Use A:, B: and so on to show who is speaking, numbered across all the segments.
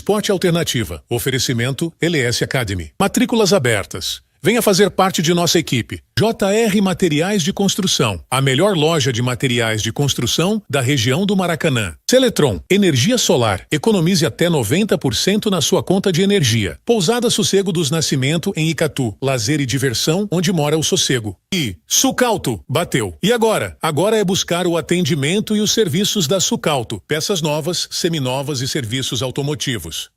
A: Esporte Alternativa. Oferecimento LS Academy. Matrículas abertas. Venha fazer parte de nossa equipe. JR Materiais de Construção, a melhor loja de materiais de construção da região do Maracanã. Seletron, energia solar. Economize até 90% na sua conta de energia. Pousada Sossego dos Nascimento em Icatu. Lazer e diversão onde mora o sossego. E Sucauto, bateu. E agora? Agora é buscar o atendimento e os serviços da Sucauto. Peças novas, seminovas e serviços automotivos.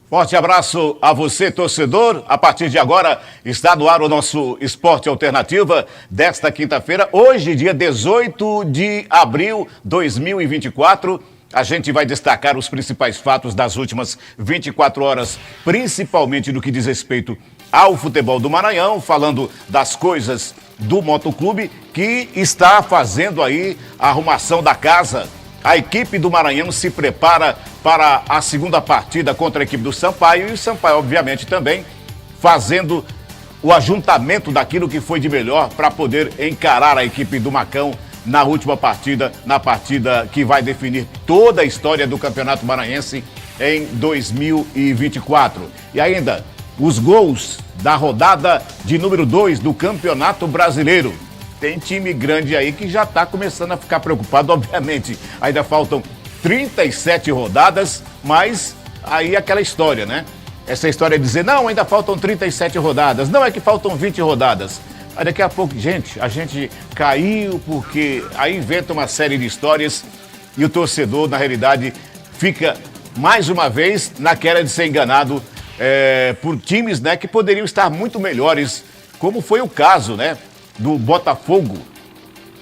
B: Forte abraço a você, torcedor. A partir de agora está no ar o nosso Esporte Alternativa desta quinta-feira. Hoje, dia 18 de abril de 2024. A gente vai destacar os principais fatos das últimas 24 horas, principalmente no que diz respeito ao futebol do Maranhão, falando das coisas do Motoclube, que está fazendo aí a arrumação da casa. A equipe do Maranhão se prepara para a segunda partida contra a equipe do Sampaio e o Sampaio, obviamente, também fazendo o ajuntamento daquilo que foi de melhor para poder encarar a equipe do Macão na última partida, na partida que vai definir toda a história do Campeonato Maranhense em 2024. E ainda, os gols da rodada de número 2 do Campeonato Brasileiro. Tem time grande aí que já está começando a ficar preocupado, obviamente. Ainda faltam 37 rodadas, mas aí aquela história, né? Essa história de dizer, não, ainda faltam 37 rodadas. Não, é que faltam 20 rodadas. Aí daqui a pouco, a gente caiu porque aí inventa uma série de histórias e o torcedor, na realidade, fica mais uma vez naquela de ser enganado por times, né, que poderiam estar muito melhores, como foi o caso, né, do Botafogo.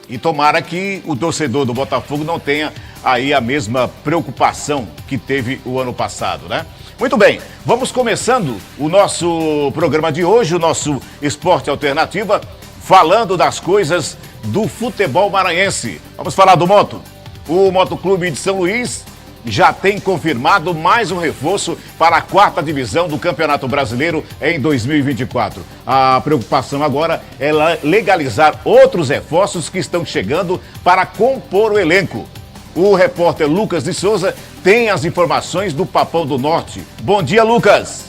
B: E tomara que o torcedor do Botafogo não tenha aí a mesma preocupação que teve o ano passado, né? Muito bem, vamos começando o nosso programa de hoje, o nosso Esporte Alternativa, falando das coisas do futebol maranhense. Vamos falar do moto. O Motoclube de São Luís já tem confirmado mais um reforço para a 4ª divisão do Campeonato Brasileiro em 2024. A preocupação agora é legalizar outros reforços que estão chegando para compor o elenco. O repórter Lucas de Souza tem as informações do Papão do Norte. Bom dia, Lucas!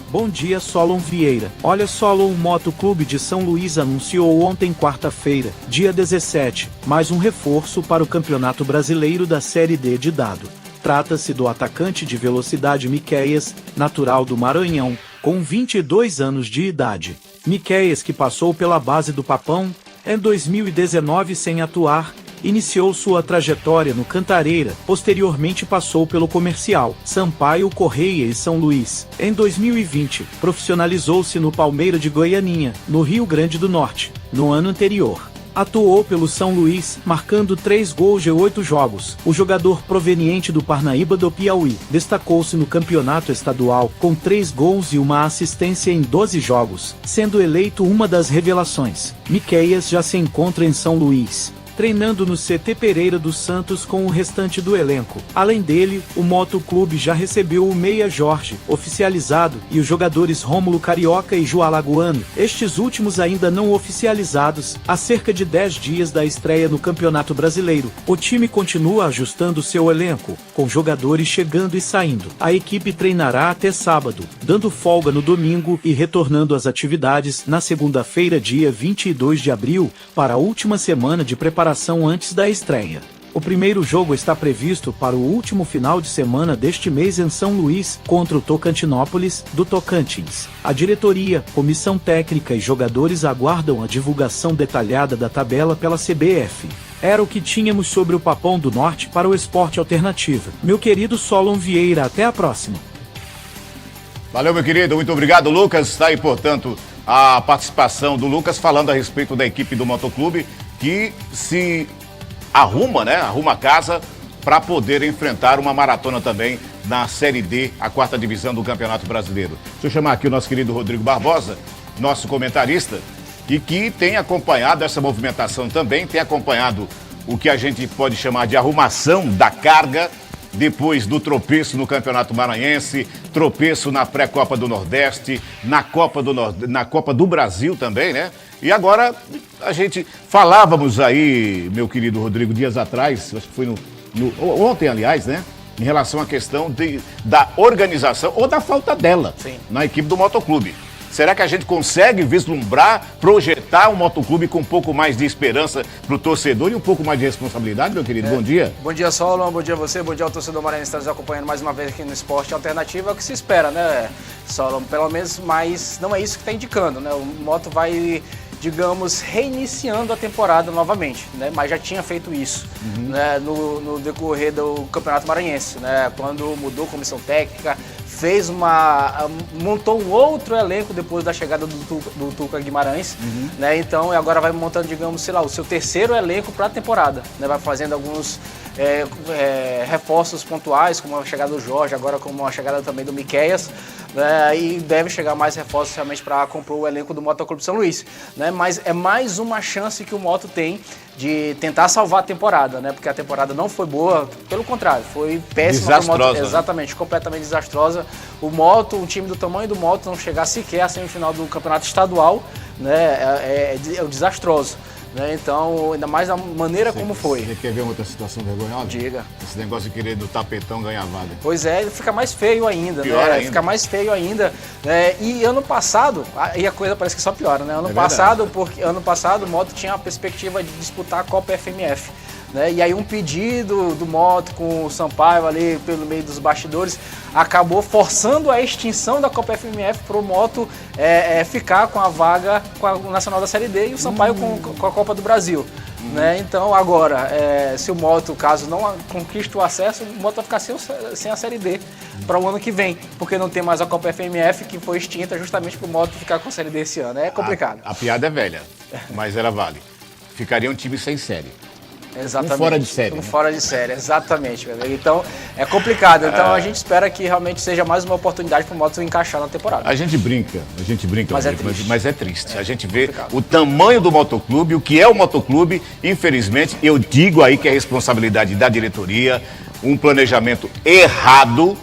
C: Bom dia, Solon Vieira. Olha só, o Motoclube de São Luís anunciou ontem, quarta-feira, dia 17, mais um reforço para o Campeonato Brasileiro da Série D de dado. Trata-se do atacante de velocidade Miqueias, natural do Maranhão, com 22 anos de idade. Miqueias, que passou pela base do Papão, em 2019 sem atuar, iniciou sua trajetória no Cantareira, posteriormente passou pelo Comercial, Sampaio Correia e São Luís. Em 2020, profissionalizou-se no Palmeira de Goianinha, no Rio Grande do Norte. No ano anterior, atuou pelo São Luís, marcando 3 gols em 8 jogos. O jogador proveniente do Parnaíba do Piauí destacou-se no campeonato estadual, com 3 gols e uma assistência em 12 jogos, sendo eleito uma das revelações. Miqueias já se encontra em São Luís, treinando no CT Pereira dos Santos com o restante do elenco. Além dele, o Motoclube já recebeu o meia Jorge, oficializado, e os jogadores Rômulo Carioca e João Alagoano, estes últimos ainda não oficializados, há cerca de 10 dias da estreia no Campeonato Brasileiro. O time continua ajustando seu elenco, com jogadores chegando e saindo. A equipe treinará até sábado, dando folga no domingo e retornando às atividades na segunda-feira, dia 22 de abril, para a última semana de preparação antes da estreia. O primeiro jogo está previsto para o último final de semana deste mês em São Luís, contra o Tocantinópolis, do Tocantins. A diretoria, comissão técnica e jogadores aguardam a divulgação detalhada da tabela pela CBF. Era o que tínhamos sobre o Papão do Norte para o Esporte Alternativa. Meu querido Solon Vieira, até a próxima.
B: Valeu, meu querido, muito obrigado, Lucas. Está aí, portanto, a participação do Lucas falando a respeito da equipe do Motoclube, que se arruma, né? Arruma a casa para poder enfrentar uma maratona também na Série D, a 4ª divisão do Campeonato Brasileiro. Deixa eu chamar aqui o nosso querido Rodrigo Barbosa, nosso comentarista, e que tem acompanhado essa movimentação também, tem acompanhado o que a gente pode chamar de arrumação da carga depois do tropeço no Campeonato Maranhense, tropeço na pré-Copa do Nordeste, na Copa do Brasil também, né? E agora a gente falávamos aí, meu querido Rodrigo, dias atrás, acho que foi ontem, aliás, né? Em relação à questão da organização ou da falta dela na equipe do motoclube. Será que a gente consegue vislumbrar, projetar um motoclube com um pouco mais de esperança para o torcedor e um pouco mais de responsabilidade, meu querido? Bom dia.
D: Bom dia, Solon. Bom dia a você. Bom dia ao torcedor maranhense que está nos acompanhando mais uma vez aqui no Esporte Alternativo. É o que se espera, né, Solon? Pelo menos, mas não é isso que está indicando, né? O moto vai, digamos, reiniciando a temporada novamente, né? Mas já tinha feito isso, né? No decorrer do Campeonato Maranhense, né? Quando mudou a comissão técnica, montou um outro elenco depois da chegada do Tuca Guimarães, né? Então agora vai montando, digamos, sei lá, o seu terceiro elenco para a temporada, né? Vai fazendo alguns reforços pontuais, como a chegada do Jorge, agora como a chegada também do Miqueias, né? E deve chegar mais reforços realmente para compor o elenco do Motoclube São Luís, né? Mas é mais uma chance que o Moto tem de tentar salvar a temporada, né? Porque a temporada não foi boa, pelo contrário, foi péssima.
B: Desastrosa.
D: Exatamente, completamente desastrosa. Um time do tamanho do Moto não chegar sequer à semifinal do campeonato estadual, né? É desastroso. Né? Então, ainda mais da maneira como foi.
B: Você quer ver outra situação vergonhosa?
D: Diga.
B: Esse negócio de querer do tapetão ganhar vaga.
D: Pois é, fica mais feio ainda,
B: Pior
D: né?
B: ainda.
D: Fica mais feio ainda. Né? E ano passado, aí a coisa parece que só piora, né? Ano passado o Moto tinha a perspectiva de disputar a Copa FMF. Né? E aí um pedido do Moto com o Sampaio ali pelo meio dos bastidores acabou forçando a extinção da Copa FMF para o Moto ficar com a vaga com a Nacional da Série D e o Sampaio com a Copa do Brasil. Né? Então agora, se o Moto, caso não conquiste o acesso, o Moto vai ficar sem a Série D para o ano que vem, porque não tem mais a Copa FMF que foi extinta justamente para o Moto ficar com a Série D esse ano. É complicado.
B: A piada é velha, mas ela vale. Ficaria um time sem série.
D: Exatamente.
B: Um fora de série.
D: Um fora de série, exatamente. Meu amigo. Então, é complicado. Então, a gente espera que realmente seja mais uma oportunidade para o Moto encaixar na temporada.
B: A gente brinca,
D: Mas é
B: amigo,
D: triste.
B: mas é triste. A gente vê
D: complicado.
B: o tamanho do motoclube, o que é o motoclube. Infelizmente, eu digo aí que é responsabilidade da diretoria, um planejamento errado,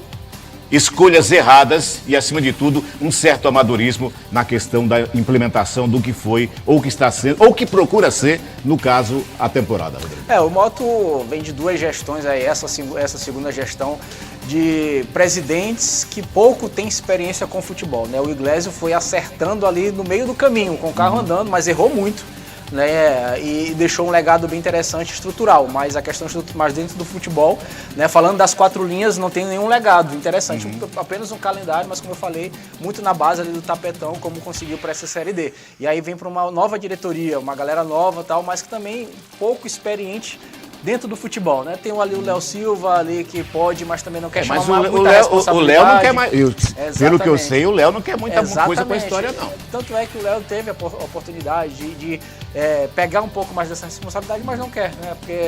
B: escolhas erradas e, acima de tudo, um certo amadorismo na questão da implementação do que foi, ou que está sendo, ou que procura ser, no caso, a temporada, Rodrigo.
D: O Moto vem de duas gestões, aí, essa segunda gestão de presidentes que pouco têm experiência com futebol, né? O Iglesio foi acertando ali no meio do caminho, com o carro andando, mas errou muito. Né, e deixou um legado bem interessante estrutural, mas a questão mais dentro do futebol, né, falando das 4 linhas, não tem nenhum legado interessante, apenas um calendário, mas como eu falei, muito na base ali do tapetão, como conseguiu para essa Série D. E aí vem para uma nova diretoria, uma galera nova tal, mas que também pouco experiente dentro do futebol, né? Tem ali o Léo Silva ali que pode, mas também não quer chamar muita responsabilidade.
B: O Léo não quer mais. Pelo que eu sei, o Léo não quer muita coisa com a história, não.
D: Tanto é que o Léo teve a oportunidade de pegar um pouco mais dessa responsabilidade, mas não quer, né? Porque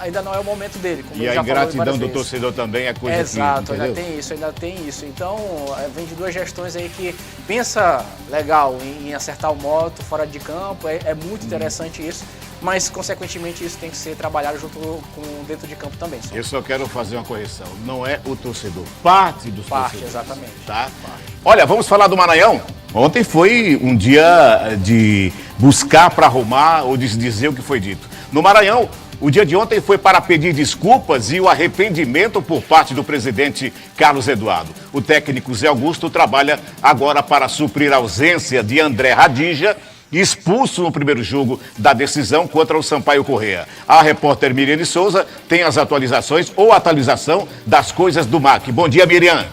D: ainda não é o momento dele. Como
B: e a ingratidão do torcedor também é coisa
D: Exato,
B: que,
D: ainda tem isso. Então, vem de duas gestões aí que pensa legal em acertar o Moto fora de campo, é muito interessante isso. Mas, consequentemente, isso tem que ser trabalhado junto com dentro de campo também.
B: Eu só quero fazer uma correção. Não é o torcedor, parte dos torcedores.
D: Exatamente.
B: Tá? Olha, vamos falar do Maranhão? Ontem foi um dia de buscar para arrumar ou de dizer o que foi dito. No Maranhão, o dia de ontem foi para pedir desculpas e o arrependimento por parte do presidente Carlos Eduardo. O técnico Zé Augusto trabalha agora para suprir a ausência de André Radija, expulso no primeiro jogo da decisão contra o Sampaio Corrêa. A repórter Miriam Souza tem as atualizações ou atualização das coisas do MAC. Bom dia, Miriam.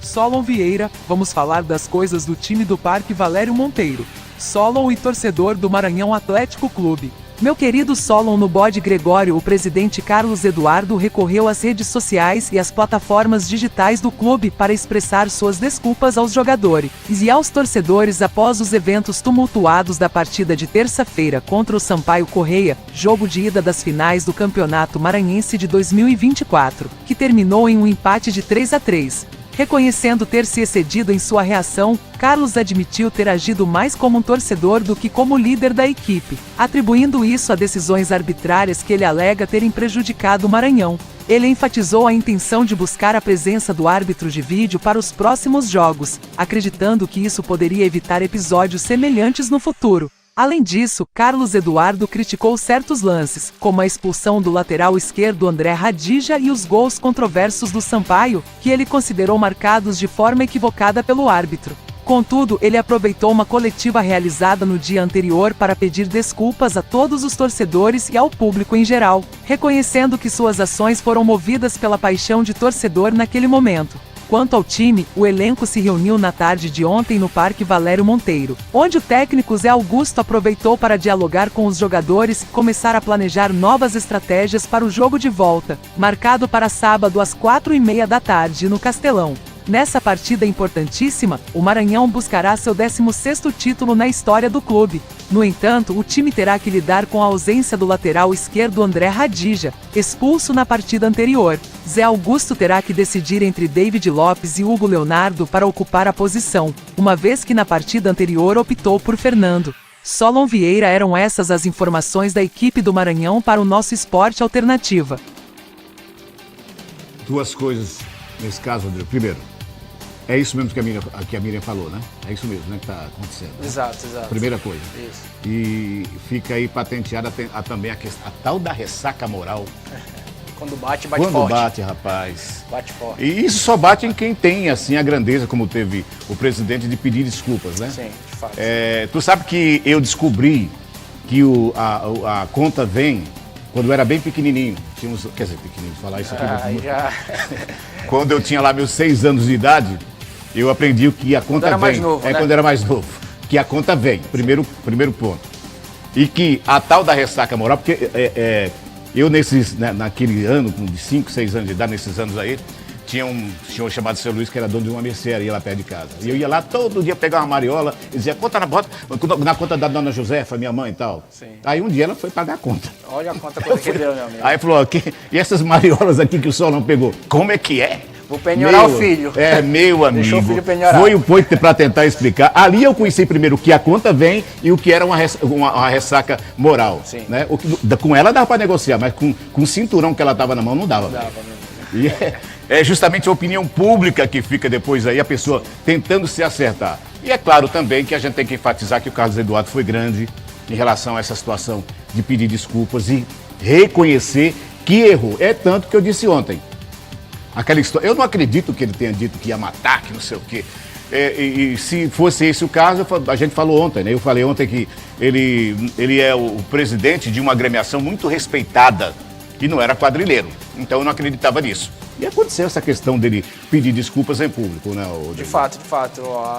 E: Solon Vieira, vamos falar das coisas do time do Parque Valério Monteiro. Solon e torcedor do Maranhão Atlético Clube. Meu querido Solon, no bode Gregório, o presidente Carlos Eduardo recorreu às redes sociais e às plataformas digitais do clube para expressar suas desculpas aos jogadores e aos torcedores após os eventos tumultuados da partida de terça-feira contra o Sampaio Corrêa, jogo de ida das finais do Campeonato Maranhense de 2024, que terminou em um empate de 3-3. Reconhecendo ter se excedido em sua reação, Carlos admitiu ter agido mais como um torcedor do que como líder da equipe, atribuindo isso a decisões arbitrárias que ele alega terem prejudicado o Maranhão. Ele enfatizou a intenção de buscar a presença do árbitro de vídeo para os próximos jogos, acreditando que isso poderia evitar episódios semelhantes no futuro. Além disso, Carlos Eduardo criticou certos lances, como a expulsão do lateral esquerdo André Radija e os gols controversos do Sampaio, que ele considerou marcados de forma equivocada pelo árbitro. Contudo, ele aproveitou uma coletiva realizada no dia anterior para pedir desculpas a todos os torcedores e ao público em geral, reconhecendo que suas ações foram movidas pela paixão de torcedor naquele momento. Quanto ao time, o elenco se reuniu na tarde de ontem no Parque Valério Monteiro, onde o técnico Zé Augusto aproveitou para dialogar com os jogadores e começar a planejar novas estratégias para o jogo de volta, marcado para sábado às 4h30 da tarde no Castelão. Nessa partida importantíssima, o Maranhão buscará seu 16º título na história do clube. No entanto, o time terá que lidar com a ausência do lateral esquerdo André Radija, expulso na partida anterior. Zé Augusto terá que decidir entre David Lopes e Hugo Leonardo para ocupar a posição, uma vez que na partida anterior optou por Fernando. Solon Vieira. Eram essas as informações da equipe do Maranhão para o nosso Esporte Alternativa.
B: Duas coisas nesse caso, André. Primeiro, é isso mesmo que a Miriam falou, né? É isso mesmo, né, que está acontecendo. Né?
D: Exato.
B: Primeira coisa.
D: Isso.
B: E fica aí patenteada também a tal da ressaca moral.
D: Quando bate
B: Quando
D: forte.
B: bate, rapaz.
D: Bate forte.
B: E isso só bate em quem tem, assim, a grandeza, como teve o presidente, de pedir desculpas, né?
D: Sim, de fato.
B: Tu sabe que eu descobri que a conta vem quando eu era bem pequenininho. Quer dizer, pequenininho, falar isso aqui.
D: Já...
B: Quando eu tinha lá meus 6 anos de idade, eu aprendi que a conta
D: era
B: vem.
D: mais novo, né?
B: Quando era mais novo. Que a conta vem, primeiro ponto. E que a tal da ressaca moral, porque eu naquele ano, com 5, 6 anos de idade, nesses anos aí, tinha um senhor chamado Seu Luiz, que era dono de uma mercearia lá perto de casa. E eu ia lá todo dia pegar uma mariola e dizia, conta na conta da dona Josefa, minha mãe e tal.
D: Sim.
B: Aí um dia ela foi pagar a conta.
D: Olha a conta que deu, meu amigo.
B: Aí falou, e essas mariolas aqui que o sol não pegou? Como é que é?
D: Vou penhorar o filho.
B: Meu amigo.
D: Deixou o filho penhorar.
B: Foi para tentar explicar. Ali eu conheci primeiro o que a conta vem e o que era uma ressaca moral.
D: Sim.
B: Né? Com ela dava para negociar, mas com o cinturão que ela tava na mão não dava.
D: Não dava mesmo.
B: E é justamente a opinião pública que fica depois aí, a pessoa tentando se acertar. E é claro também que a gente tem que enfatizar que o Carlos Eduardo foi grande em relação a essa situação de pedir desculpas e reconhecer que errou. É tanto que eu disse ontem. Aquela história, eu não acredito que ele tenha dito que ia matar, que não sei o quê. E se fosse esse o caso, a gente falou ontem, né? Eu falei ontem que ele é o presidente de uma agremiação muito respeitada e não era quadrilheiro. Então eu não acreditava nisso. E aconteceu essa questão dele pedir desculpas em público, né?
D: De fato.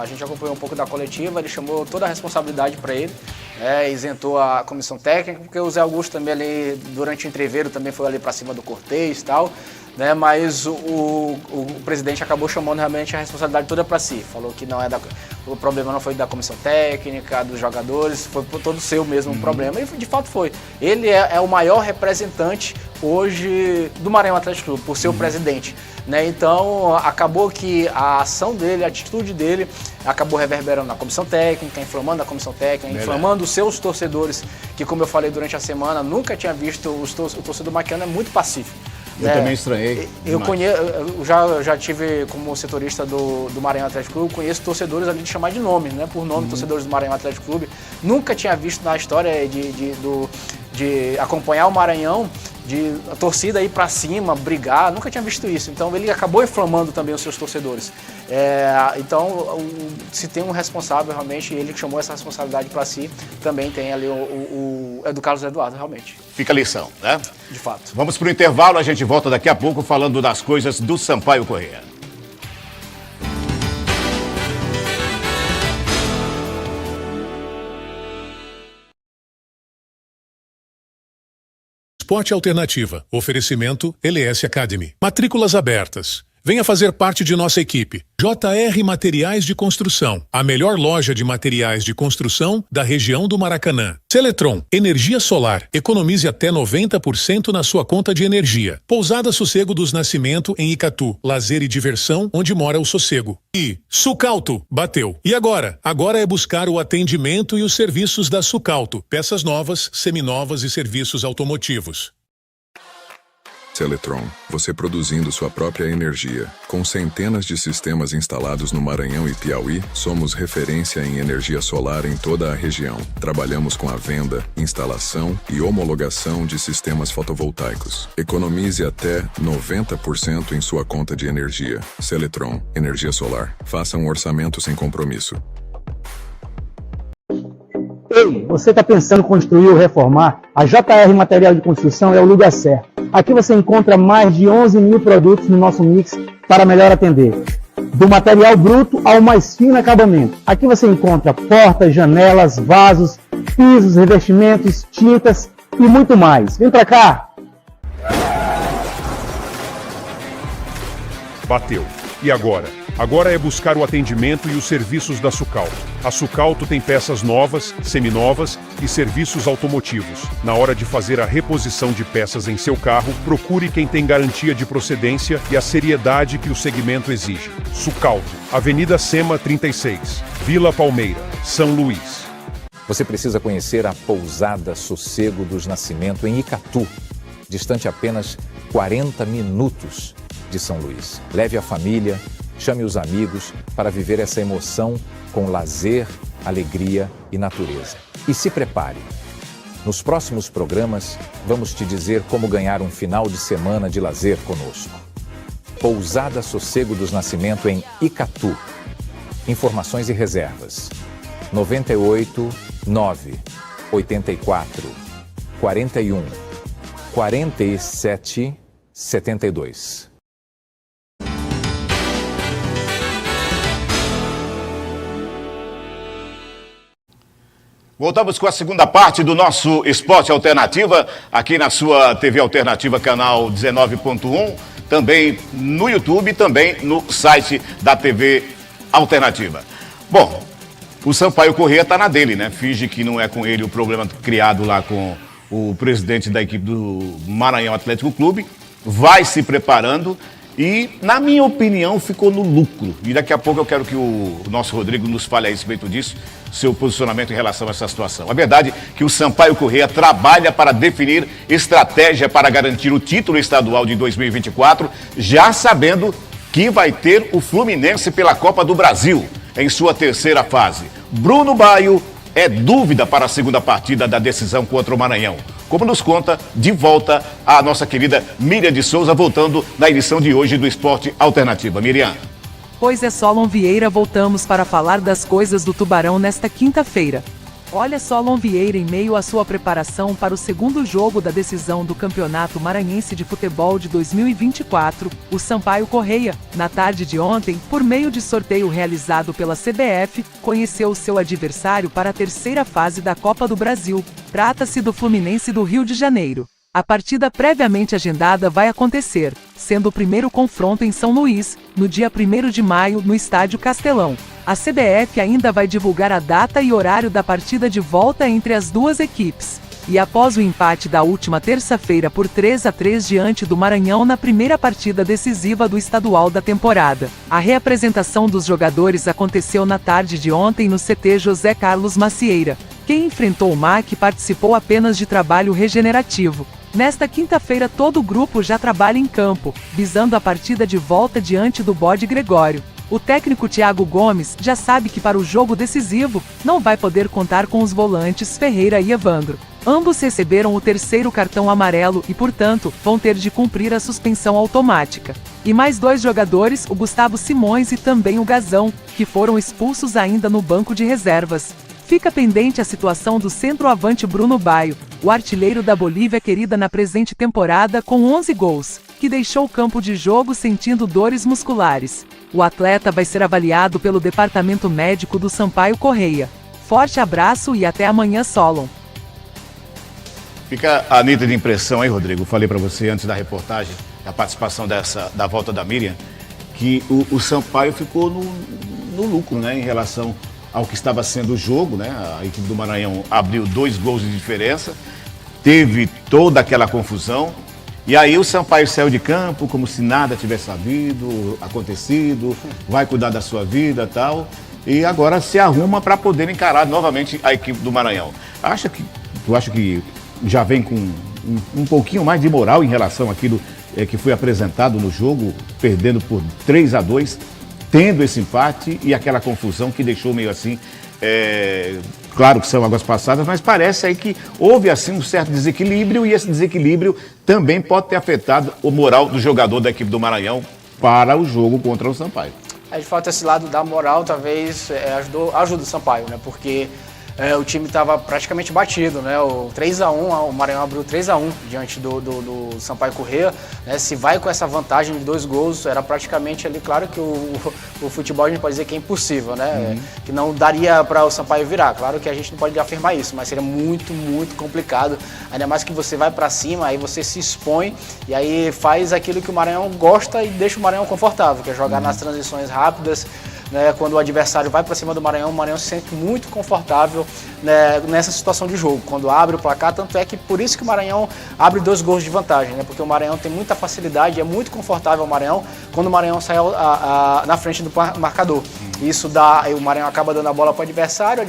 D: A gente acompanhou um pouco da coletiva, ele chamou toda a responsabilidade para ele, isentou a comissão técnica, porque o Zé Augusto também ali, durante o entreveiro, também foi ali para cima do Cortez e tal. Né, mas o presidente acabou chamando realmente a responsabilidade toda para si. Falou que o problema não foi da comissão técnica, dos jogadores, foi todo seu mesmo o problema. E de fato foi. Ele é o maior representante hoje do Maranhão Atlético Clube, por ser o presidente. Né? Então acabou que a ação dele, a atitude dele, acabou reverberando na comissão técnica, inflamando a comissão técnica, inflamando os seus torcedores, que, como eu falei durante a semana, nunca tinha visto o torcedor maquiano, é muito pacífico.
B: Eu também estranhei.
D: Eu já tive como setorista do Maranhão Atlético Clube, conheço torcedores ali de chamar de nome, né? Por nome, torcedores do Maranhão Atlético Clube. Nunca tinha visto na história de acompanhar o Maranhão, de a torcida ir para cima, brigar, nunca tinha visto isso. Então ele acabou inflamando também os seus torcedores. Então, se tem um responsável realmente, ele que chamou essa responsabilidade para si, também tem ali o do Carlos Eduardo, realmente.
B: Fica a lição, né?
D: De fato.
B: Vamos para o intervalo, a gente volta daqui a pouco falando das coisas do Sampaio Corrêa.
A: Esporte Alternativa. Oferecimento LS Academy. Matrículas abertas. Venha fazer parte de nossa equipe. JR Materiais de Construção. A melhor loja de materiais de construção da região do Maracanã. Seletron. Energia solar. Economize até 90% na sua conta de energia. Pousada Sossego dos Nascimento em Icatu. Lazer e diversão onde mora o sossego. E Sucalto. Bateu. E agora? Agora é buscar o atendimento e os serviços da Sucalto. Peças novas, seminovas e serviços automotivos.
F: Seletron, você produzindo sua própria energia. Com centenas de sistemas instalados no Maranhão e Piauí, somos referência em energia solar em toda a região. Trabalhamos com a venda, instalação e homologação de sistemas fotovoltaicos. Economize até 90% em sua conta de energia. Seletron, energia solar. Faça um orçamento sem compromisso.
G: Ei, você está pensando em construir ou reformar? A JR Material de Construção é o lugar certo. Aqui você encontra mais de 11 mil produtos no nosso mix para melhor atender. Do material bruto ao mais fino acabamento. Aqui você encontra portas, janelas, vasos, pisos, revestimentos, tintas e muito mais. Vem para cá!
H: Bateu. E agora? Agora é buscar o atendimento e os serviços da Sucalto. A Sucalto tem peças novas, seminovas e serviços automotivos. Na hora de fazer a reposição de peças em seu carro, procure quem tem garantia de procedência e a seriedade que o segmento exige. Sucalto, Avenida Sema 36, Vila Palmeira, São Luís.
I: Você precisa conhecer a Pousada Sossego dos Nascimento em Icatu, distante apenas 40 minutos de São Luís. Leve a família, chame os amigos para viver essa emoção com lazer, alegria e natureza. E se prepare. Nos próximos programas, vamos te dizer como ganhar um final de semana de lazer conosco. Pousada Sossego dos Nascimento em Icatu. Informações e reservas. 98 9 84 41 47 72.
B: Voltamos com a segunda parte do nosso Esporte Alternativa, aqui na sua TV Alternativa, canal 19.1, também no YouTube, também no site da TV Alternativa. Bom, o Sampaio Corrêa está na dele, né? Finge que não é com ele o problema criado lá com o presidente da equipe do Maranhão Atlético Clube, vai se preparando e, na minha opinião, ficou no lucro. E daqui a pouco eu quero que o nosso Rodrigo nos fale a respeito disso, seu posicionamento em relação a essa situação. A verdade é que o Sampaio Corrêa trabalha para definir estratégia para garantir o título estadual de 2024, já sabendo que vai ter o Fluminense pela Copa do Brasil em sua terceira fase. Bruno Baio é dúvida para a segunda partida da decisão contra o Maranhão. Como nos conta, de volta, a nossa querida Miriam de Souza, voltando na edição de hoje do Esporte Alternativa. Miriam.
E: Pois é, Solon Vieira, voltamos para falar das coisas do Tubarão nesta quinta-feira. Olha, Solon Vieira, em meio à sua preparação para o segundo jogo da decisão do Campeonato Maranhense de Futebol de 2024, o Sampaio Corrêa, na tarde de ontem, por meio de sorteio realizado pela CBF, conheceu seu adversário para a terceira fase da Copa do Brasil. Trata-se do Fluminense do Rio de Janeiro. A partida previamente agendada vai acontecer, sendo o primeiro confronto em São Luís, no dia 1º de maio, no Estádio Castelão. A CBF ainda vai divulgar a data e horário da partida de volta entre as duas equipes. E após o empate da última terça-feira por 3-3 diante do Maranhão na primeira partida decisiva do estadual da temporada, a reapresentação dos jogadores aconteceu na tarde de ontem no CT José Carlos Macieira. Quem enfrentou o MAC participou apenas de trabalho regenerativo. Nesta quinta-feira todo o grupo já trabalha em campo, visando a partida de volta diante do Bode Gregório. O técnico Thiago Gomes já sabe que para o jogo decisivo, não vai poder contar com os volantes Ferreira e Evandro. Ambos receberam o terceiro cartão amarelo e, portanto, vão ter de cumprir a suspensão automática. E mais dois jogadores, o Gustavo Simões e também o Gazão, que foram expulsos ainda no banco de reservas. Fica pendente a situação do centroavante Bruno Baio, o artilheiro da Bolívia querida na presente temporada com 11 gols, que deixou o campo de jogo sentindo dores musculares. O atleta vai ser avaliado pelo departamento médico do Sampaio Corrêa. Forte abraço e até amanhã, Solon.
B: Fica a nítida impressão aí, Rodrigo, falei para você antes da reportagem, da participação da volta da Miriam, que o Sampaio ficou no lucro, né, em relação ao que estava sendo o jogo, né? A equipe do Maranhão abriu 2 gols de diferença, teve toda aquela confusão, e aí o Sampaio saiu de campo como se nada tivesse acontecido, vai cuidar da sua vida e tal, e agora se arruma para poder encarar novamente a equipe do Maranhão. Tu acha que já vem com um pouquinho mais de moral em relação àquilo que foi apresentado no jogo, perdendo por 3-2, tendo esse empate e aquela confusão que deixou meio assim, claro que são águas passadas, mas parece aí que houve assim um certo desequilíbrio e esse desequilíbrio também pode ter afetado o moral do jogador da equipe do Maranhão para o jogo contra o Sampaio.
D: De fato, esse lado da moral talvez ajuda o Sampaio, né? Porque o time estava praticamente batido, né? O 3-1, o Maranhão abriu 3-1 diante do Sampaio Corrêa, né? Se vai com essa vantagem de 2 gols, era praticamente ali, claro que o futebol a gente pode dizer que é impossível, né? Que não daria para o Sampaio virar, claro que a gente não pode afirmar isso, mas seria muito, muito complicado, ainda mais que você vai para cima, aí você se expõe e aí faz aquilo que o Maranhão gosta e deixa o Maranhão confortável, que é jogar nas transições rápidas, né, quando o adversário vai para cima do Maranhão, o Maranhão se sente muito confortável, né, nessa situação de jogo, quando abre o placar, tanto é que por isso que o Maranhão abre 2 gols de vantagem, né, porque o Maranhão tem muita facilidade, é muito confortável o Maranhão, quando o Maranhão sai na frente do marcador. Isso aí o Maranhão acaba dando a bola para o adversário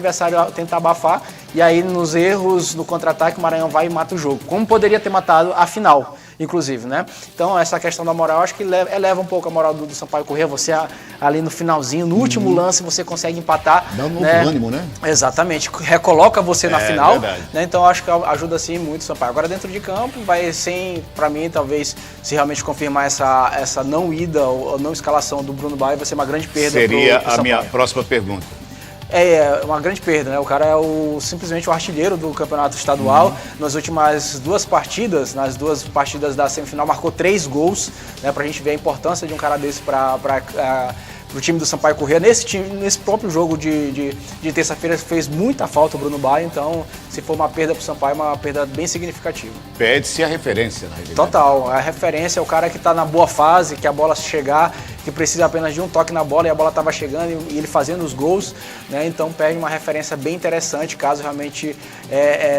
D: tenta abafar, e aí nos erros, no contra-ataque, o Maranhão vai e mata o jogo, como poderia ter matado a final, inclusive, né? Então, essa questão da moral, acho que eleva um pouco a moral do Sampaio Corrêa. Você ali no finalzinho, no último lance, você consegue empatar.
B: Dá um novo ânimo, né?
D: Exatamente. Recoloca você na final.
B: Verdade.
D: Né? Então, acho que ajuda, sim, muito o Sampaio. Agora, dentro de campo, vai sem, para mim, talvez, se realmente confirmar essa não ida ou não escalação do Bruno Baio, vai ser uma grande perda.
B: Seria a minha próxima pergunta.
D: É uma grande perda, né? O cara é simplesmente o artilheiro do campeonato estadual. Nas últimas 2 partidas, nas 2 partidas da semifinal, marcou 3 gols, né? Pra gente ver a importância de um cara desse para o time do Sampaio Corrêa. Nesse próprio jogo de terça-feira fez muita falta o Bruno Baio, então se for uma perda para o Sampaio, uma perda bem significativa.
B: Pede-se a referência, na realidade.
D: Total, a referência é o cara que está na boa fase, que a bola chegar, que precisa apenas de um toque na bola e a bola estava chegando e ele fazendo os gols, né? Então perde uma referência bem interessante caso realmente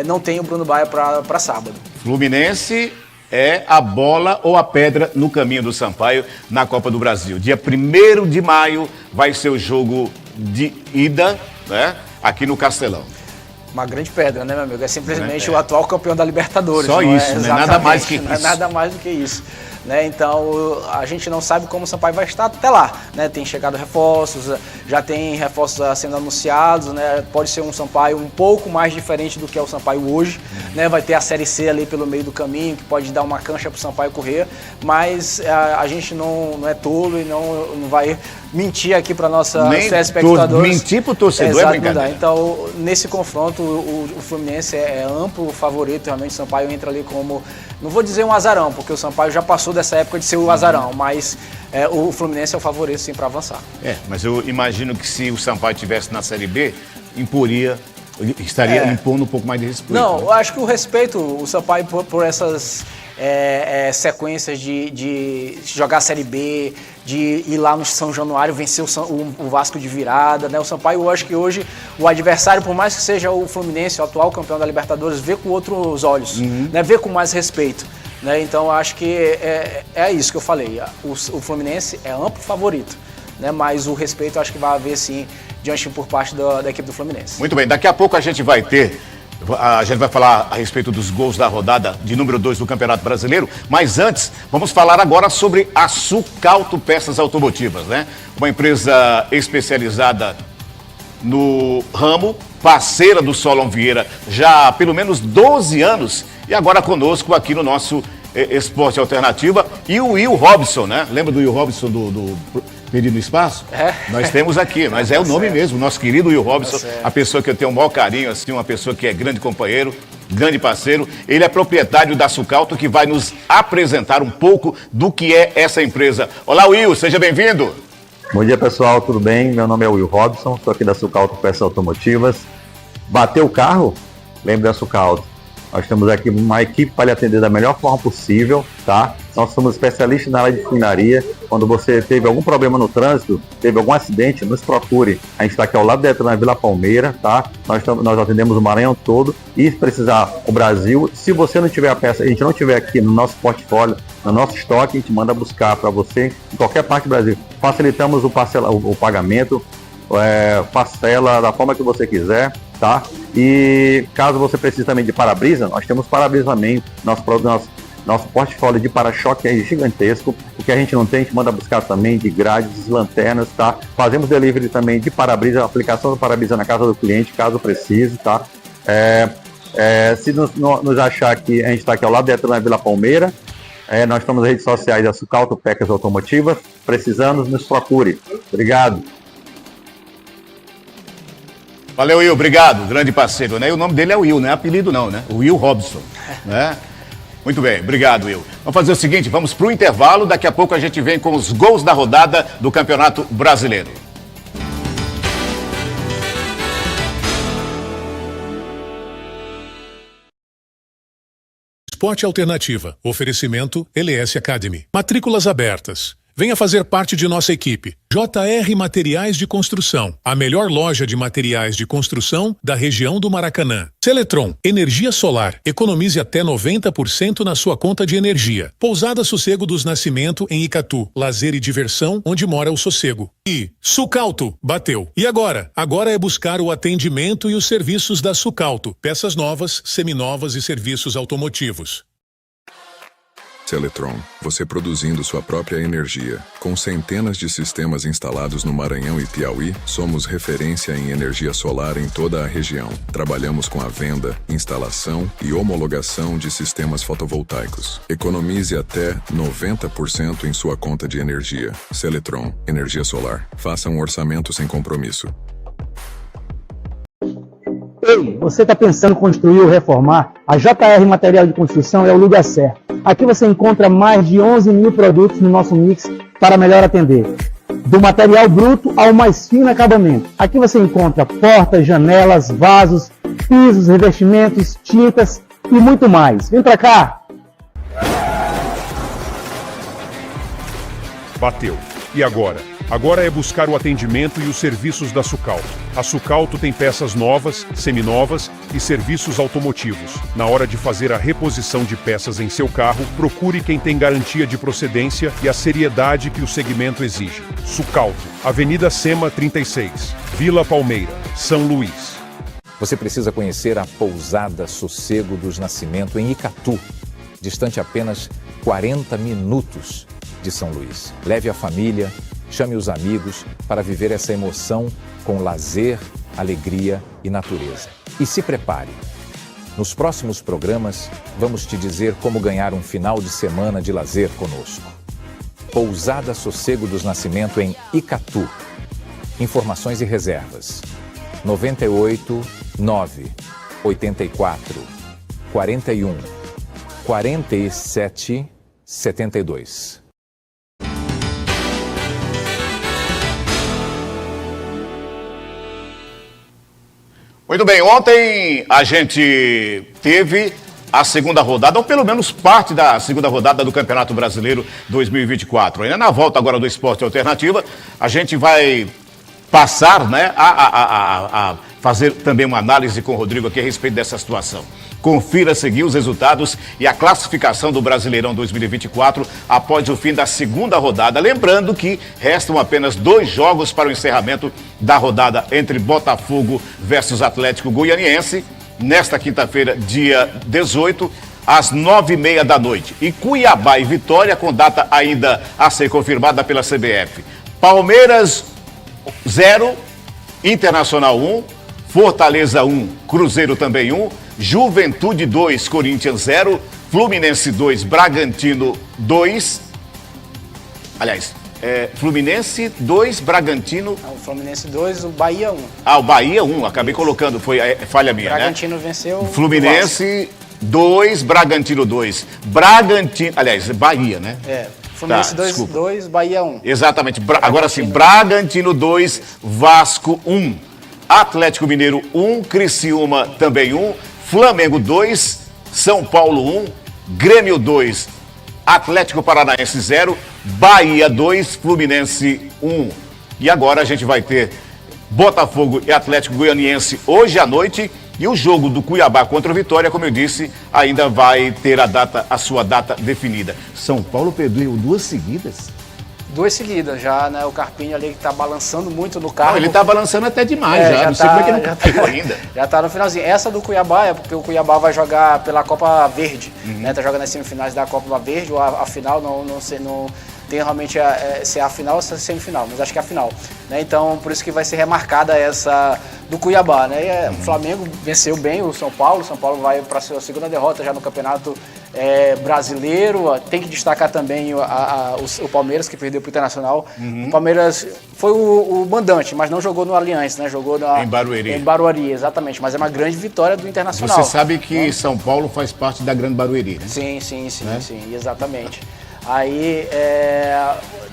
D: não tenha o Bruno Baio para sábado.
B: Fluminense é a bola ou a pedra no caminho do Sampaio na Copa do Brasil. Dia 1º de maio vai ser o jogo de ida, né, aqui no Castelão.
D: Uma grande pedra, né, meu amigo? É simplesmente o atual campeão da Libertadores.
B: Só isso, não é nada mais que isso.
D: Não é nada mais do que isso. Né? Então, a gente não sabe como o Sampaio vai estar até lá, né? Tem chegado reforços, já tem reforços sendo anunciados, né? Pode ser um Sampaio um pouco mais diferente do que é o Sampaio hoje, né? Vai ter a Série C ali pelo meio do caminho, que pode dar uma cancha para o Sampaio Corrêa, mas a gente não é tolo e não vai mentir aqui para nossa telespectadores.
B: Mentir para o torcedor é brincadeira.
D: Então, nesse confronto, o Fluminense é amplo favorito, realmente o Sampaio entra ali como, não vou dizer um azarão, porque o Sampaio já passou dessa época de ser o azarão, mas o Fluminense é o favorito sim para avançar.
B: Mas eu imagino que se o Sampaio estivesse na Série B, estaria impondo um pouco mais de respeito.
D: Não,
B: né?
D: Eu acho que o respeito, o Sampaio por essas sequências de jogar a Série B, de ir lá no São Januário, vencer o Vasco de virada, né? O Sampaio, eu acho que hoje o adversário, por mais que seja o Fluminense, o atual campeão da Libertadores, vê com outros olhos, né? Vê com mais respeito. Né? Então, eu acho que é isso que eu falei. O Fluminense é amplo favorito, né? Mas o respeito eu acho que vai haver sim diante por parte da equipe do Fluminense.
B: Muito bem, daqui a pouco a gente vai falar a respeito dos gols da rodada de número 2 do Campeonato Brasileiro, mas antes, vamos falar agora sobre a Sucauto Peças Automotivas, né? Uma empresa especializada no ramo, parceira do Solon Vieira já há pelo menos 12 anos e agora conosco aqui no nosso Esporte Alternativa, e o Will Robson, né? Lembra do Will Robson do Perdido no Espaço? Nós temos aqui, mas é o nome mesmo, nosso querido Will Robson, a pessoa que eu tenho o maior carinho, assim, uma pessoa que é grande companheiro, grande parceiro. Ele é proprietário da Sucauto, que vai nos apresentar um pouco do que é essa empresa. Olá, Will, seja bem-vindo.
J: Bom dia, pessoal, tudo bem? Meu nome é Will Robson, estou aqui da Sucauto Peças Automotivas. Bateu o carro? Lembre da Sucauto. Nós temos aqui uma equipe para lhe atender da melhor forma possível, tá? Nós somos especialistas na área de funilaria. Quando você teve algum problema no trânsito, teve algum acidente, nos procure. A gente está aqui ao lado da Detran, na Vila Palmeira, tá? Nós atendemos o Maranhão todo e se precisar o Brasil. Se você não tiver a peça, a gente não tiver aqui no nosso portfólio, no nosso estoque, a gente manda buscar para você em qualquer parte do Brasil. Facilitamos o pagamento, parcela da forma que você quiser, tá? E caso você precise também de para-brisa, nós temos para-brisa também. Nós Nosso portfólio de para-choque é gigantesco. O que a gente não tem, a gente manda buscar também de grades, lanternas, tá? Fazemos delivery também de para-brisa, aplicação do para-brisa na casa do cliente, caso precise, tá? Se nos achar aqui, a gente está aqui ao lado da Detran, na Vila Palmeira. Nós estamos nas redes sociais da Sucauto Pecas Automotivas. Precisando, nos procure. Obrigado.
B: Valeu, Will, obrigado, grande parceiro, né? E o nome dele é Will, não é apelido não, né? Will Robson, né? Muito bem, obrigado, Will. Vamos fazer o seguinte, vamos para o intervalo, daqui a pouco a gente vem com os gols da rodada do Campeonato Brasileiro.
A: Esporte Alternativa. Oferecimento LS Academy. Matrículas abertas. Venha fazer parte de nossa equipe. JR Materiais de Construção. A melhor loja de materiais de construção da região do Maracanã. Seletron. Energia solar. Economize até 90% na sua conta de energia. Pousada Sossego dos Nascimento em Icatu. Lazer e diversão onde mora o sossego. E Sucauto. Bateu. E agora? Agora é buscar o atendimento e os serviços da Sucauto. Peças novas, seminovas e serviços automotivos.
F: Seletron, você produzindo sua própria energia. Com centenas de sistemas instalados no Maranhão e Piauí, somos referência em energia solar em toda a região. Trabalhamos com a venda, instalação e homologação de sistemas fotovoltaicos. Economize até 90% em sua conta de energia. Seletron, energia solar. Faça um orçamento sem compromisso.
G: Ei, você está pensando em construir ou reformar? A JR Material de Construção é o lugar certo. Aqui você encontra mais de 11 mil produtos no nosso mix para melhor atender. Do material bruto ao mais fino acabamento. Aqui você encontra portas, janelas, vasos, pisos, revestimentos, tintas e muito mais. Vem para cá!
H: Bateu. E agora? Agora é buscar o atendimento e os serviços da Sucauto. A Sucauto tem peças novas, seminovas e serviços automotivos. Na hora de fazer a reposição de peças em seu carro, procure quem tem garantia de procedência e a seriedade que o segmento exige. Sucauto, Avenida Sema 36, Vila Palmeira, São Luís.
I: Você precisa conhecer a Pousada Sossego dos Nascimento em Icatu, distante apenas 40 minutos de São Luís. Leve a família, chame os amigos para viver essa emoção com lazer, alegria e natureza. E se prepare. Nos próximos programas, vamos te dizer como ganhar um final de semana de lazer conosco. Pousada Sossego dos Nascimento em Icatu. Informações e reservas. 98 9 84 41 47 72.
B: Muito bem, ontem a gente teve a segunda rodada, ou pelo menos parte da segunda rodada do Campeonato Brasileiro 2024. Ainda na volta agora do Esporte Alternativa, a gente vai passar, né, a fazer também uma análise com o Rodrigo aqui a respeito dessa situação. Confira a seguir os resultados e a classificação do Brasileirão 2024 após o fim da segunda rodada. Lembrando que restam apenas 2 jogos para o encerramento da rodada entre Botafogo versus Atlético Goianiense, nesta quinta-feira, dia 18, às 9h30 da noite. E Cuiabá e Vitória, com data ainda a ser confirmada pela CBF. Palmeiras 0, Internacional 1, Fortaleza 1, Cruzeiro também 1, Juventude 2, Corinthians 0, Fluminense 2, Bragantino 2. Aliás, Fluminense 2, Bragantino...
D: Não, o Fluminense 2, o Bahia 1.
B: Ah, o Bahia 1, acabei colocando, foi falha minha,
D: Bragantino,
B: né?
D: venceu
B: Fluminense 2, Bragantino 2. Bragantino, aliás, Bahia, né?
D: Fluminense 2, Bahia 1.
B: Exatamente, agora sim, Bragantino 2, Vasco 1. Atlético Mineiro 1, Criciúma também 1, Flamengo 2, São Paulo 1, Grêmio 2, Atlético Paranaense 0, Bahia 2, Fluminense 1. E agora a gente vai ter Botafogo e Atlético Goianiense hoje à noite. E o jogo do Cuiabá contra o Vitória, como eu disse, ainda vai ter a sua data definida. São Paulo perdeu 2 seguidas.
D: 2 seguidas já, né? O Carpini ali que tá balançando muito no carro.
B: Não, ele tá balançando até demais já. Não sei como é que não caiu ainda.
D: Já tá no finalzinho. Essa do Cuiabá é porque o Cuiabá vai jogar pela Copa Verde, né? Tá jogando as semifinais da Copa Verde, ou a final, não sei, não tem realmente se é a final ou se é a semifinal, mas acho que é a final, né? Então, por isso que vai ser remarcada essa do Cuiabá, né? O Flamengo venceu bem o São Paulo vai para a sua segunda derrota já no Campeonato Brasileiro. Tem que destacar também o Palmeiras, que perdeu para o Internacional. O Palmeiras foi o mandante, mas não jogou no Allianz, né? Jogou em
B: Barueri.
D: Em Barueri, exatamente, mas é uma grande vitória do Internacional.
B: Você sabe que São Paulo faz parte da Grande Barueri, né?
D: Sim, exatamente. Aí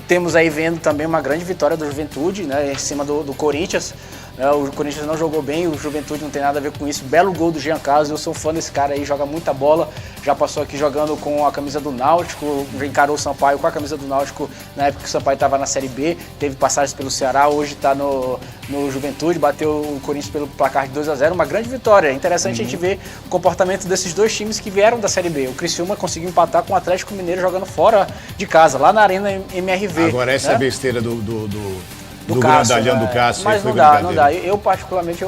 D: temos aí vendo também uma grande vitória do Juventude, né, em cima do Corinthians. O Corinthians não jogou bem, o Juventude não tem nada a ver com isso. Belo gol do Jean Carlos, eu sou fã desse cara aí, joga muita bola. Já passou aqui jogando com a camisa do Náutico, já encarou o Sampaio com a camisa do Náutico na época que o Sampaio estava na Série B, teve passagens pelo Ceará, hoje está no Juventude, bateu o Corinthians pelo placar de 2-0, uma grande vitória. É interessante a gente ver o comportamento desses dois times que vieram da Série B. O Criciúma conseguiu empatar com o Atlético Mineiro jogando fora de casa, lá na Arena MRV.
B: Agora essa é a besteira do
D: Cássio,
B: grandalhão do Cássio.
D: Mas não dá. Eu particularmente,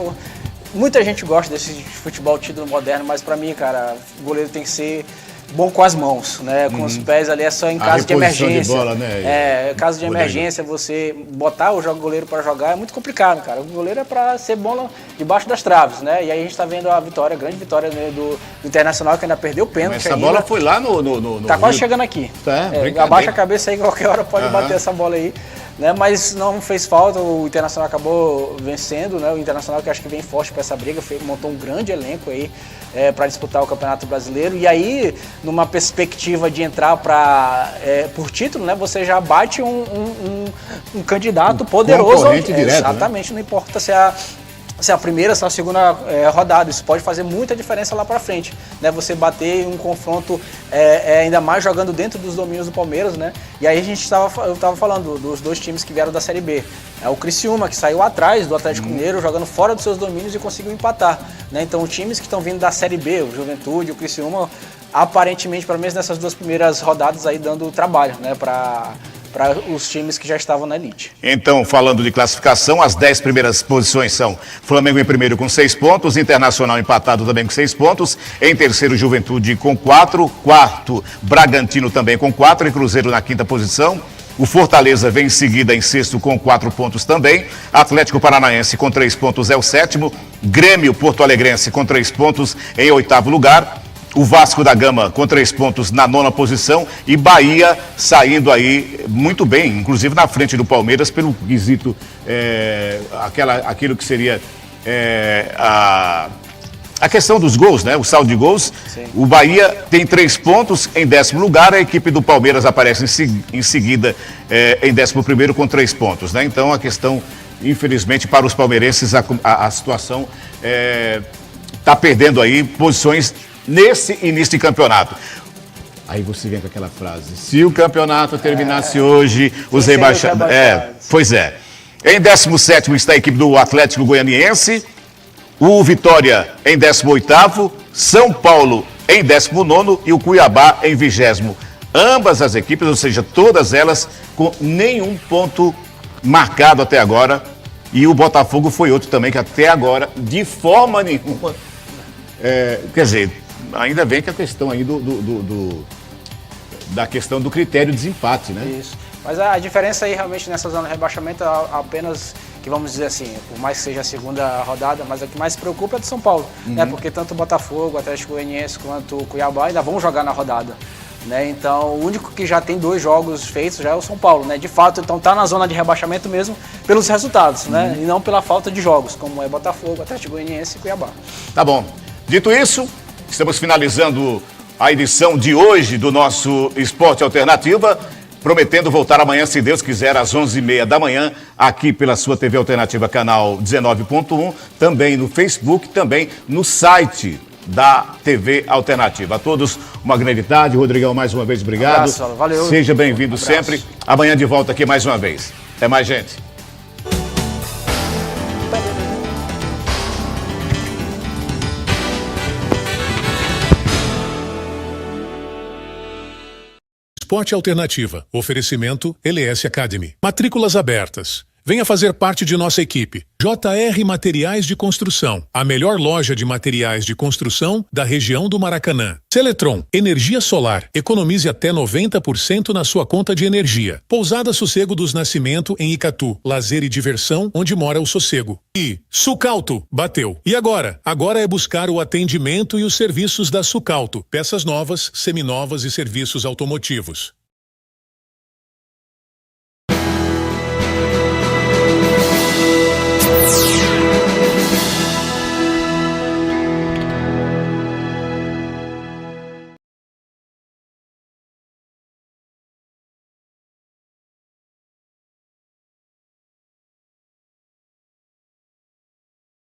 D: muita gente gosta desse futebol título moderno, mas pra mim, cara, o goleiro tem que ser bom com as mãos, né? Com os pés ali é só em caso de emergência.
B: De bola, né?
D: Caso de emergência, você botar o goleiro para jogar é muito complicado, cara. O goleiro é para ser bom debaixo das traves, né? E aí a gente tá vendo a vitória, a grande vitória, né, do Internacional, que ainda perdeu o pênalti.
B: Essa bola foi lá no
D: Tá quase chegando aqui. Abaixa a cabeça aí, qualquer hora pode bater essa bola aí. Né, mas não fez falta, o Internacional acabou vencendo, né? O Internacional, que acho que vem forte para essa briga, montou um grande elenco aí para disputar o Campeonato Brasileiro. E aí, numa perspectiva de entrar por título, né? Você já bate um candidato poderoso.
B: Concorrente direto,
D: exatamente, né? Não importa se a primeira, se a segunda rodada, isso pode fazer muita diferença lá pra frente, né? Você bater em um confronto ainda mais jogando dentro dos domínios do Palmeiras, né? E aí eu tava falando dos dois times que vieram da Série B. O Criciúma, que saiu atrás do Atlético Mineiro, jogando fora dos seus domínios e conseguiu empatar, né? Então, times que estão vindo da Série B, o Juventude, o Criciúma, aparentemente, pelo menos nessas 2 primeiras rodadas aí, dando trabalho, né? Para os times que já estavam na elite.
B: Então, falando de classificação, as 10 primeiras posições são Flamengo em primeiro com 6 pontos, Internacional empatado também com 6 pontos, em terceiro Juventude com 4, quarto Bragantino também com 4 e Cruzeiro na quinta posição. O Fortaleza vem em seguida em sexto com 4 pontos também. Atlético Paranaense com 3 pontos é o sétimo. Grêmio Porto Alegrense com 3 pontos em oitavo lugar. O Vasco da Gama com 3 pontos na nona posição e Bahia saindo aí muito bem, inclusive na frente do Palmeiras pelo quesito, aquilo que seria a questão dos gols, né? O saldo de gols. Sim. O Bahia tem 3 pontos em 10º lugar, a equipe do Palmeiras aparece em seguida em 11º com 3 pontos, né? Então a questão, infelizmente para os palmeirenses, a situação está perdendo aí posições nesse início de campeonato. Aí você vem com aquela frase: se o campeonato terminasse hoje, os rebaixados. Pois é. Em 17º está a equipe do Atlético Goianiense, o Vitória em 18º, São Paulo em 19º e o Cuiabá em 20º. Ambas as equipes, ou seja, todas elas com nenhum ponto marcado até agora. E o Botafogo foi outro também que até agora, de forma nenhuma, quer dizer, ainda vem que a questão aí da questão do critério de desempate, né?
D: Isso. Mas a diferença aí realmente nessa zona de rebaixamento é apenas, que vamos dizer assim, por mais que seja a segunda rodada, mas o que mais se preocupa é do São Paulo, né? Porque tanto o Botafogo, o Atlético Goianiense quanto o Cuiabá ainda vão jogar na rodada, né? Então, o único que já tem 2 jogos feitos já é o São Paulo, né? De fato, então tá na zona de rebaixamento mesmo pelos resultados, né? E não pela falta de jogos, como é Botafogo, Atlético Goianiense e Cuiabá.
B: Tá bom. Dito isso, estamos finalizando a edição de hoje do nosso Esporte Alternativa, prometendo voltar amanhã, se Deus quiser, às 11h30 da manhã, aqui pela sua TV Alternativa, canal 19.1, também no Facebook, também no site da TV Alternativa. A todos uma grande tarde. Rodrigão, mais uma vez, obrigado.
D: Abraço, valeu.
B: Seja bem-vindo sempre. Amanhã de volta aqui mais uma vez. Até mais, gente.
A: Esporte Alternativa. Oferecimento LS Academy. Matrículas abertas. Venha fazer parte de nossa equipe. JR Materiais de Construção, a melhor loja de materiais de construção da região do Maracanã. Seletron, energia solar. Economize até 90% na sua conta de energia. Pousada Sossego dos Nascimento em Icatu. Lazer e diversão onde mora o sossego. E Sucalto, bateu. E agora? Agora é buscar o atendimento e os serviços da Sucalto. Peças novas, seminovas e serviços automotivos.